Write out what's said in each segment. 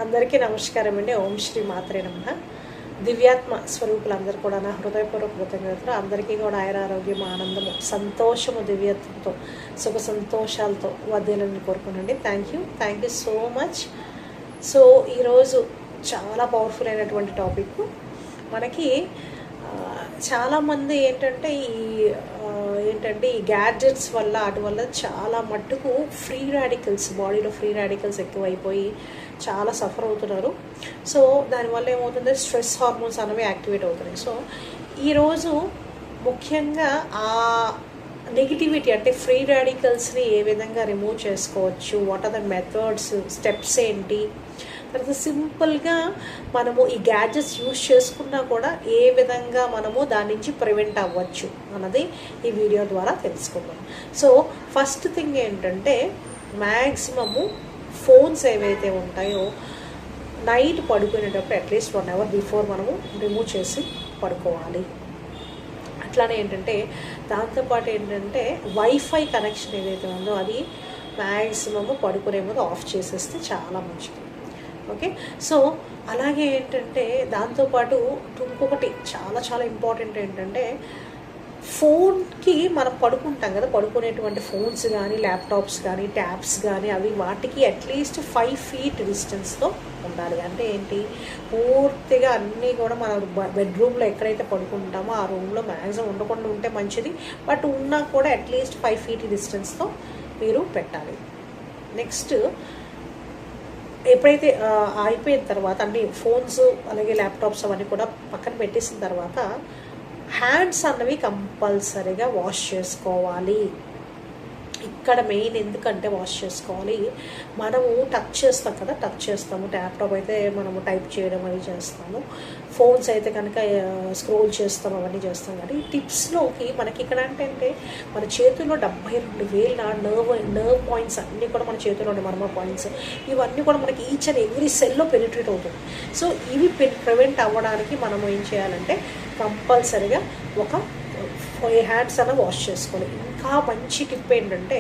అందరికీ నమస్కారం అండి. ఓం శ్రీ మాత్రే నమః. దివ్యాత్మ స్వరూపులందరూ కూడా నా హృదయపూర్వక కృతజ్ఞతలు. అందరికీ కూడా ఆరోగ్యం, ఆనందము, సంతోషము, దివ్యత్వంతో, సుఖ సంతోషాలతో వర్ధిల్లాలని కోరుకునండి. Thank you so much. So ఈరోజు చాలా పవర్ఫుల్ అయినటువంటి టాపిక్. మనకి చాలామంది ఏంటంటే ఈ గ్యాడ్జెట్స్ వల్ల వాటి వల్ల చాలా మట్టుకు ఫ్రీ రాడికల్స్, బాడీలో ఫ్రీ రాడికల్స్ ఎక్కువైపోయి చాలా సఫర్ అవుతున్నారు. సో దానివల్ల ఏమవుతుంది, స్ట్రెస్ హార్మోన్స్ అనేవి యాక్టివేట్ అవుతున్నాయి. సో ఈరోజు ముఖ్యంగా ఆ నెగిటివిటీ అంటే ఫ్రీ రాడికల్స్ని ఏ విధంగా రిమూవ్ చేసుకోవచ్చు, what are the methods, steps ఏంటి, తర్వాత సింపుల్గా మనము ఈ గ్యాడ్జెట్స్ యూజ్ చేసుకున్నా కూడా ఏ విధంగా మనము దాని నుంచి ప్రివెంట్ అవ్వచ్చు అన్నది ఈ వీడియో ద్వారా తెలుసుకుందాం. సో ఫస్ట్ థింగ్ ఏంటంటే, మ్యాక్సిమము ఫోన్స్ ఏవైతే ఉంటాయో నైట్ పడుకునేటప్పుడు అట్లీస్ట్ 1 hour బిఫోర్ మనము రిమూవ్ చేసి పడుకోవాలి. అట్లానే ఏంటంటే దాంతోపాటు ఏంటంటే వైఫై కనెక్షన్ ఏదైతే ఉందో అది మ్యాక్సిమము పడుకునే ముందు ఆఫ్ చేసేస్తే చాలా మంచిది. ఓకే, సో అలాగే ఏంటంటే దాంతోపాటు ఇంకొకటి చాలా చాలా ఇంపార్టెంట్ ఏంటంటే, ఫోన్కి మనం పడుకుంటాం కదా, పడుకునేటువంటి ఫోన్స్ కానీ ల్యాప్టాప్స్ కానీ ట్యాబ్స్ కానీ అవి వాటికి అట్లీస్ట్ 5 feet డిస్టెన్స్తో ఉండాలి. అంటే ఏంటి, పూర్తిగా అన్నీ కూడా మన బెడ్రూమ్లో ఎక్కడైతే పడుకుంటామో ఆ రూమ్లో మ్యాక్సిమం ఉండకుండా ఉంటే మంచిది. బట్ ఉన్నా కూడా అట్లీస్ట్ 5 feet డిస్టెన్స్తో మీరు పెట్టాలి. నెక్స్ట్ ఎప్పుడైతే అయిపోయిన తర్వాత అన్ని ఫోన్స్ అలాగే ల్యాప్టాప్స్ అవన్నీ కూడా పక్కన పెట్టేసిన తర్వాత హ్యాండ్స్ అన్నవి కంపల్సరీగా వాష్ చేసుకోవాలి. ఇక్కడ మెయిన్ ఎందుకంటే వాష్ చేసుకోవాలి, మనము టచ్ చేస్తాం కదా, టచ్ చేస్తాము. ల్యాప్టాప్ అయితే మనము టైప్ చేయడం అవి చేస్తాము, ఫోన్స్ అయితే కనుక స్క్రోల్ చేస్తాం, అవన్నీ చేస్తాం. కానీ టిప్స్లోకి మనకి ఇక్కడ అంటే మన చేతుల్లో 72,000 నర్వ్ పాయింట్స్ అన్నీ కూడా మన చేతుల్లో ఉండే మర్మ పాయింట్స్, ఇవన్నీ కూడా మనకి ఈచ్ అండ్ ఎవ్రీ సెల్లో పెనిట్రేట్ అవుతుంది. సో ఇవి ప్రివెంట్ అవ్వడానికి మనం ఏం చేయాలంటే కంపల్సరీగా ఒక హ్యాండ్స్ అన్న వాష్ చేసుకోవాలి. ఇంకా మంచి టిప్ ఏంటంటే,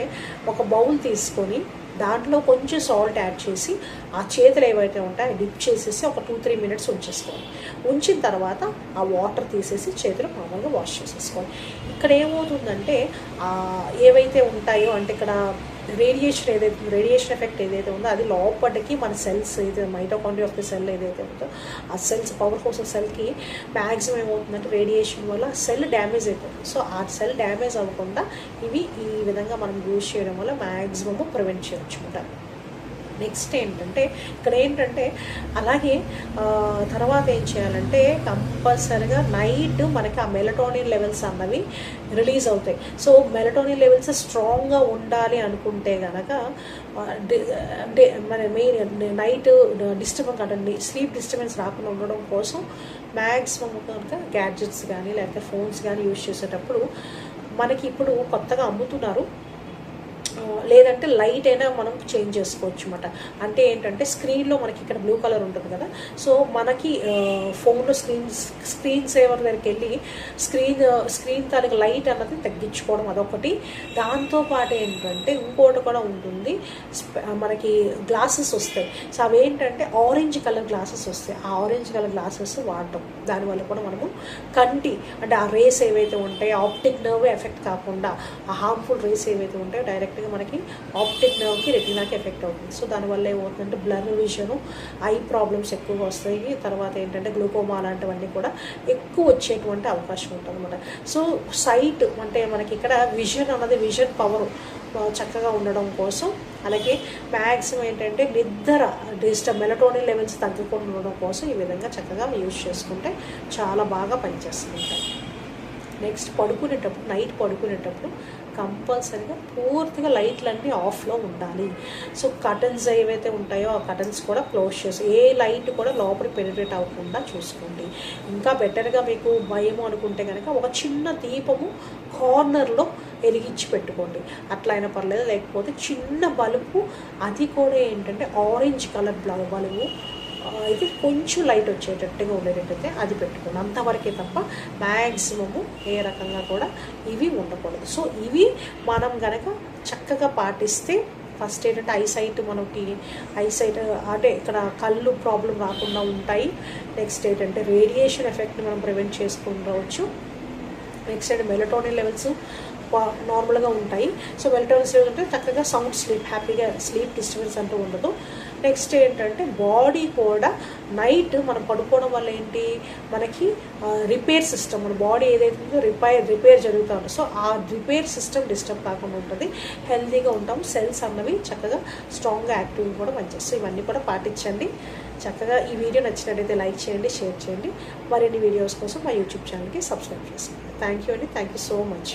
ఒక బౌల్ తీసుకొని దాంట్లో కొంచెం సాల్ట్ యాడ్ చేసి ఆ చేతులు ఏవైతే ఉంటాయో డిప్ చేసేసి ఒక 2-3 minutes ఉంచేసుకోవాలి. ఉంచిన తర్వాత ఆ వాటర్ తీసేసి చేతులు మామూలుగా వాష్ చేసేసుకోవాలి. ఇక్కడ ఏమవుతుందంటే ఏవైతే ఉంటాయో అంటే ఇక్కడ రేడియేషన్ ఎఫెక్ట్ ఏదైతే ఉందో అది లోపలికి మన సెల్స్ ఏదైతే మైటోకాండ్రియా ఆఫ్ ది సెల్ ఏదైతే ఉందో ఆ సెల్స్ పవర్ హౌస్ సెల్కి మ్యాక్సిమం ఏమవుతుందంటే రేడియేషన్ వల్ల సెల్ డ్యామేజ్ అయిపోతుంది. సో ఆ సెల్ డ్యామేజ్ అవ్వకుండా ఇవి ఈ విధంగా మనం యూజ్ చేయడం వల్ల మ్యాక్సిమము ప్రివెంట్ చేయవచ్చు అన్నమాట. నెక్స్ట్ ఏంటంటే ఇక్కడ ఏంటంటే అలాగే తర్వాత ఏం చేయాలంటే కంపల్సరీగా నైట్ మనకి ఆ మెలటోనిన్ లెవెల్స్ అన్నవి రిలీజ్ అవుతాయి. సో మెలటోనిన్ లెవెల్స్ స్ట్రాంగ్గా ఉండాలి అనుకుంటే కనుక మన మెయిన్ నైట్ డిస్టర్బెన్స్ అంటే స్లీప్ డిస్టర్బెన్స్ రాకుండా ఉండడం కోసం మ్యాక్సిమం కనుక గ్యాడ్జెట్స్ కానీ లేకపోతే ఫోన్స్ కానీ యూజ్ చేసేటప్పుడు మనకి ఇప్పుడు కొత్తగా అమ్ముతున్నారు, లేదంటే లైట్ అయినా మనం చేంజ్ చేసుకోవచ్చు అన్నమాట. అంటే ఏంటంటే స్క్రీన్లో మనకి ఇక్కడ బ్లూ కలర్ ఉంటుంది కదా, సో మనకి ఫోన్లో స్క్రీన్ సేవర్ దగ్గరికి వెళ్ళి స్క్రీన్ తాలూకు లైట్ అన్నది తగ్గించుకోవడం అదొకటి. దాంతోపాటు ఏంటంటే ఇంకోటి కూడా ఉంటుంది, మనకి గ్లాసెస్ వస్తాయి. సో అవి ఏంటంటే ఆరెంజ్ కలర్ గ్లాసెస్ వస్తాయి. ఆ ఆరెంజ్ కలర్ గ్లాసెస్ వాడటం దానివల్ల కూడా మనము కంటి అంటే ఆ రేస్ ఏవైతే ఉంటాయో ఆప్టిక్ నర్వ్ ఎఫెక్ట్ కాకుండా ఆ హార్మ్ఫుల్ రేస్ ఏవైతే ఉంటాయో డైరెక్ట్గా మనకి ఆప్టిక్ నర్వ్కి రెటీనాకి ఎఫెక్ట్ అవుతుంది. సో దానివల్ల ఏమవుతుందంటే బ్లర్ విజను, ఐ ప్రాబ్లమ్స్ ఎక్కువగా వస్తాయి. తర్వాత ఏంటంటే గ్లూకోమా లాంటివన్నీ కూడా ఎక్కువ వచ్చేటువంటి అవకాశం ఉంటుంది అన్నమాట. సో సైట్ అంటే మనకి ఇక్కడ విజన్ అన్నది విజన్ పవర్ చక్కగా ఉండడం కోసం, అలాగే మ్యాక్సిమం ఏంటంటే నిద్ర మెలటోనిన్ లెవెల్స్ తగ్గకుండా ఉండడం కోసం ఈ విధంగా చక్కగా యూజ్ చేసుకుంటే చాలా బాగా పనిచేస్తుంటాయి. నెక్స్ట్ నైట్ పడుకునేటప్పుడు కంపల్సరీగా పూర్తిగా లైట్లన్నీ ఆఫ్లో ఉండాలి. సో కర్టన్స్ ఏవైతే ఉంటాయో ఆ కర్టన్స్ కూడా క్లోజ్ చేసి ఏ లైట్ కూడా లోపలికి పెనిట్రేట్ అవ్వకుండా చూసుకోండి. ఇంకా బెటర్గా మీకు భయం అనుకుంటే కనుక ఒక చిన్న దీపము కార్నర్లో వెలిగించి పెట్టుకోండి, అట్లా అయినా పర్లేదు. లేకపోతే చిన్న బల్బు, అది కూడా ఏంటంటే ఆరెంజ్ కలర్ బల్బు, ఇది కొంచెం లైట్ వచ్చేటట్టుగా ఉండేటట్టయితే అది పెట్టుకోండి. అంతవరకే తప్ప మ్యాక్సిమము ఏ రకంగా కూడా ఇవి ఉండకూడదు. సో ఇవి మనం కనుక చక్కగా పాటిస్తే ఫస్ట్ ఏంటంటే ఐసైట్ అంటే ఇక్కడ కళ్ళు ప్రాబ్లం రాకుండా ఉంటాయి. నెక్స్ట్ ఏంటంటే రేడియేషన్ ఎఫెక్ట్ని మనం ప్రివెంట్ చేసుకుంటవచ్చు. నెక్స్ట్ ఏంటంటే మెలటోనిన్ లెవెల్స్ నార్మల్గా ఉంటాయి. సో మెలటోనిన్ లెవెల్స్ అంటే చక్కగా సౌండ్ స్లీప్, హ్యాపీగా స్లీప్ డిస్టర్బెన్స్ అంటూ ఉండదు. నెక్స్ట్ ఏంటంటే బాడీ కూడా నైట్ మనం పడుకోవడం వల్ల ఏంటి మనకి రిపేర్ సిస్టమ్, మన బాడీ ఏదైతే ఉందో రిపేర్ జరుగుతూ ఉంటుంది. సో ఆ రిపేర్ సిస్టమ్ డిస్టర్బ్ కాకుండా ఉంటుంది, హెల్తీగా ఉంటాం, సెల్స్ అన్నవి చక్కగా స్ట్రాంగ్గా యాక్టివ్గా కూడా పనిచేస్తాయి. సో ఇవన్నీ కూడా పాటించండి. చక్కగా ఈ వీడియో నచ్చినట్టయితే లైక్ చేయండి, షేర్ చేయండి. మరిన్ని వీడియోస్ కోసం మా యూట్యూబ్ ఛానల్కి సబ్స్క్రైబ్ చేసుకోండి. థ్యాంక్ యూ అండి, థ్యాంక్ యూ సో మచ్.